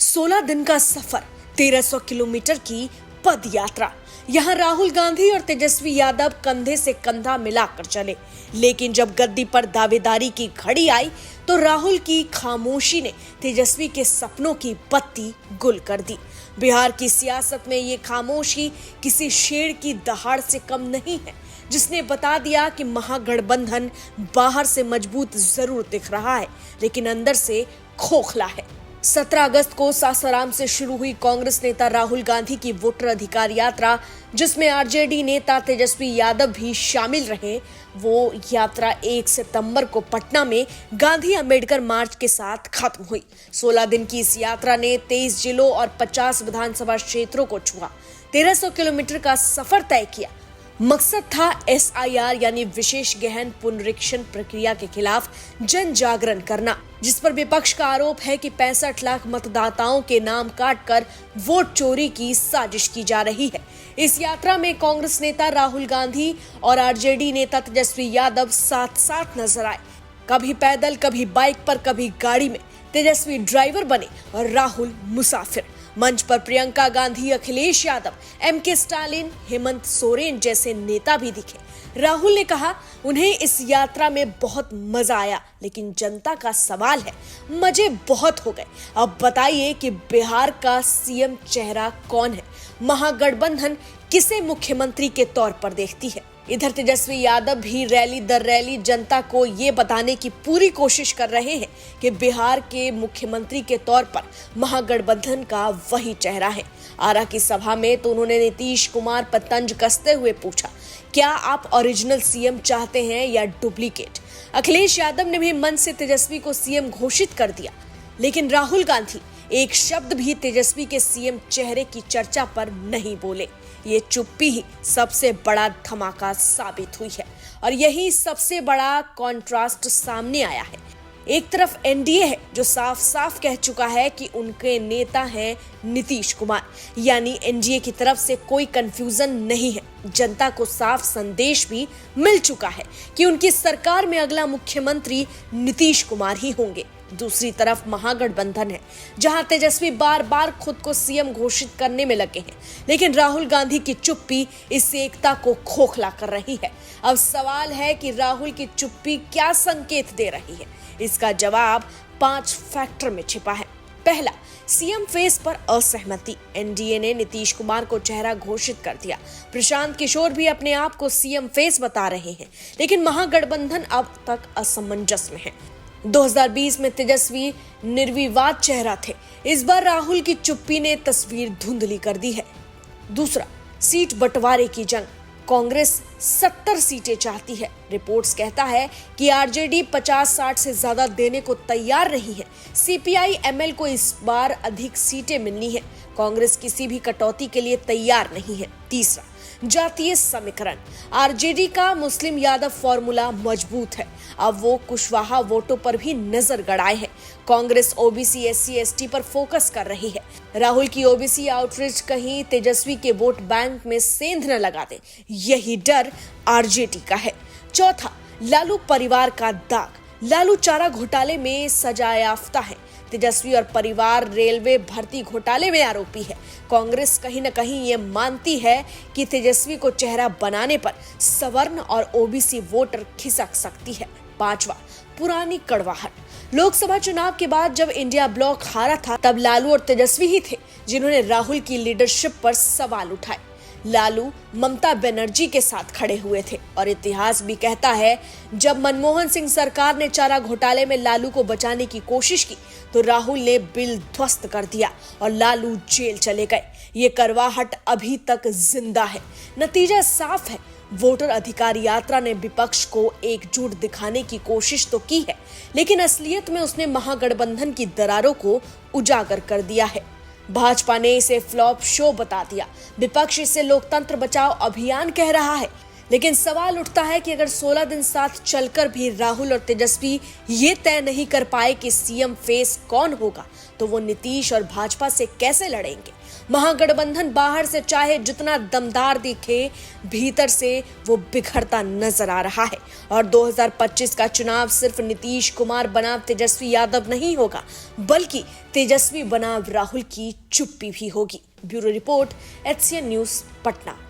16 दिन का सफर, 1300 किलोमीटर की पद यात्रा। यहाँ राहुल गांधी और तेजस्वी यादव कंधे से कंधा मिलाकर चले, लेकिन जब गद्दी पर दावेदारी की घड़ी आई तो राहुल की खामोशी ने तेजस्वी के सपनों की बत्ती गुल कर दी। बिहार की सियासत में ये खामोशी किसी शेर की दहाड़ से कम नहीं है, जिसने बता दिया कि महागठबंधन बाहर से मजबूत जरूर दिख रहा है, लेकिन अंदर से खोखला है। 17 अगस्त को सासाराम से शुरू हुई कांग्रेस नेता राहुल गांधी की वोटर अधिकार यात्रा, जिसमें आरजेडी नेता तेजस्वी यादव भी शामिल रहे, वो यात्रा 1 सितंबर को पटना में गांधी अंबेडकर मार्च के साथ खत्म हुई। 16 दिन की इस यात्रा ने 23 जिलों और 50 विधानसभा क्षेत्रों को छुआ, 1300 किलोमीटर का सफर तय किया। मकसद था SIR यानी विशेष गहन पुनरीक्षण प्रक्रिया के खिलाफ जन जागरण करना, जिस पर विपक्ष का आरोप है कि 65 लाख मतदाताओं के नाम काटकर वोट चोरी की साजिश की जा रही है। इस यात्रा में कांग्रेस नेता राहुल गांधी और आरजेडी नेता तेजस्वी यादव साथ साथ नजर आए, कभी पैदल, कभी बाइक पर, कभी गाड़ी में। तेजस्वी ड्राइवर बने और राहुल मुसाफिर। मंच पर प्रियंका गांधी, अखिलेश यादव, MK स्टालिन, हेमंत सोरेन जैसे नेता भी दिखे। राहुल ने कहा उन्हें इस यात्रा में बहुत मजा आया, लेकिन जनता का सवाल है, मजे बहुत हो गए, अब बताइए कि बिहार का CM चेहरा कौन है? महागठबंधन किसे मुख्यमंत्री के तौर पर देखती है? इधर तेजस्वी यादव भी रैली दर रैली जनता को ये बताने की पूरी कोशिश कर रहे हैं कि बिहार के मुख्यमंत्री के तौर पर महागठबंधन का वही चेहरा है। आरा की सभा में तो उन्होंने नीतीश कुमार पर तंज कसते हुए पूछा, क्या आप ओरिजिनल CM चाहते हैं या डुप्लीकेट? अखिलेश यादव ने भी मंच से तेजस्वी को CM घोषित कर दिया, लेकिन राहुल गांधी एक शब्द भी तेजस्वी के CM चेहरे की चर्चा पर नहीं बोले। ये चुप्पी ही सबसे बड़ा धमाका साबित हुई है और यही सबसे बड़ा कॉन्ट्रास्ट सामने आया है। एक तरफ NDA है जो साफ साफ कह चुका है कि उनके नेता हैं नीतीश कुमार, यानी NDA की तरफ से कोई कंफ्यूजन नहीं है। जनता को साफ संदेश भी मिल चुका है कि उनकी सरकार में अगला मुख्यमंत्री नीतीश कुमार ही होंगे। दूसरी तरफ महागठबंधन है, जहां तेजस्वी बार बार खुद को CM घोषित करने में लगे हैं, लेकिन राहुल गांधी की चुप्पी इस एकता को खोखला कर रही है। अब सवाल है कि राहुल की चुप्पी क्या संकेत दे रही है? इसका जवाब 5 फैक्टर में छिपा है। पहला, CM फेस पर असहमति। NDA ने नीतीश कुमार को चेहरा घोषित कर दिया। प्रशांत किशोर भी अपने आप को CM फेस बता रहे हैं, लेकिन महागठबंधन अब तक असमंजस में है। 2020 में तेजस्वी निर्विवाद चेहरा थे, इस बार राहुल की चुप्पी ने तस्वीर धुंधली कर दी है। दूसरा, सीट बंटवारे की जंग। कांग्रेस 70 सीटें चाहती है। रिपोर्ट्स कहता है कि आरजेडी 50-60 से ज्यादा देने को तैयार नहीं है। CPI ML को इस बार अधिक सीटें मिलनी है। कांग्रेस किसी भी कटौती के लिए तैयार नहीं है। तीसरा, जातीय समीकरण। आरजेडी का मुस्लिम यादव फॉर्मूला मजबूत है, अब वो कुशवाहा वोटों पर भी नजर गड़ाए है। कांग्रेस OBC SC ST पर फोकस कर रही है। राहुल की OBC आउटरीच कहीं तेजस्वी के वोट बैंक में सेंध न लगा दे, यही डर आरजेडी का है। चौथा, लालू परिवार का दाग। लालू चारा घोटाले में सजायाफ्ता है, तेजस्वी और परिवार रेलवे भर्ती घोटाले में आरोपी है। कांग्रेस कहीं न कहीं ये मानती है कि तेजस्वी को चेहरा बनाने पर सवर्ण और OBC वोटर खिसक सकती है। पांचवा, पुरानी कड़वाहट। लोकसभा चुनाव के बाद जब इंडिया ब्लॉक हारा था, तब लालू और तेजस्वी ही थे जिन्होंने राहुल की लीडरशिप पर सवाल उठाए। लालू ममता बनर्जी के साथ खड़े हुए थे और इतिहास भी कहता है, जब मनमोहन सिंह सरकार ने चारा घोटाले में लालू को बचाने की कोशिश की तो राहुल ने बिल ध्वस्त कर दिया और लालू जेल चले गए। ये करवाहट अभी तक जिंदा है। नतीजा साफ है, वोटर अधिकार यात्रा ने विपक्ष को एकजुट दिखाने की कोशिश तो की है, लेकिन असलियत में उसने महागठबंधन की दरारों को उजागर कर दिया है। भाजपा ने इसे फ्लॉप शो बता दिया, विपक्ष इसे लोकतंत्र बचाओ अभियान कह रहा है। लेकिन सवाल उठता है कि अगर 16 दिन साथ चलकर भी राहुल और तेजस्वी ये तय नहीं कर पाए कि सीएम फेस कौन होगा, तो वो नीतीश और भाजपा से कैसे लड़ेंगे। महागठबंधन बाहर से चाहे जितना दमदार दिखे, भीतर से वो बिखरता नजर आ रहा है। और 2025 का चुनाव सिर्फ नीतीश कुमार बनाम तेजस्वी यादव नहीं होगा, बल्कि तेजस्वी बनाम राहुल की चुप्पी भी होगी। Bureau report, HCN news, Patna.